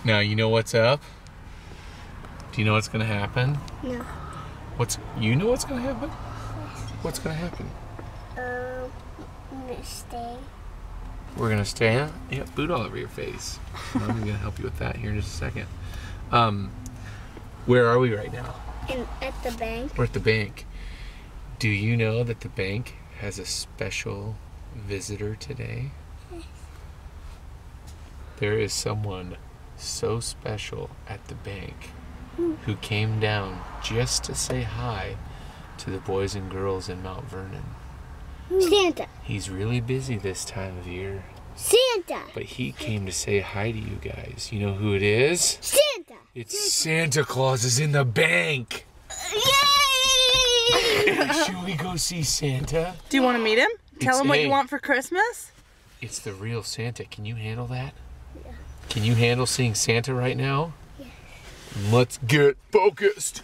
Now you know what's up? Do you know what's gonna happen? No. You know what's gonna happen? What's gonna happen? I'm gonna stay. We're gonna stay? Yeah, boot all over your face. I'm gonna help you with that here in just a second. Where are we right now? At the bank. We're at the bank. Do you know that the bank has a special visitor today? Yes. There is someone so special at the bank who came down just to say hi to the boys and girls in Mount Vernon. Santa. He's really busy this time of year, Santa. but he came to say hi to you guys. You know who it is? Santa. It's Santa Claus is in the bank. Yay! Should we go see Santa? Do you want to meet him? Tell him what you want for Christmas? It's the real Santa. Can you handle that? Yeah. Can you handle seeing Santa right now? Yes. Let's get focused.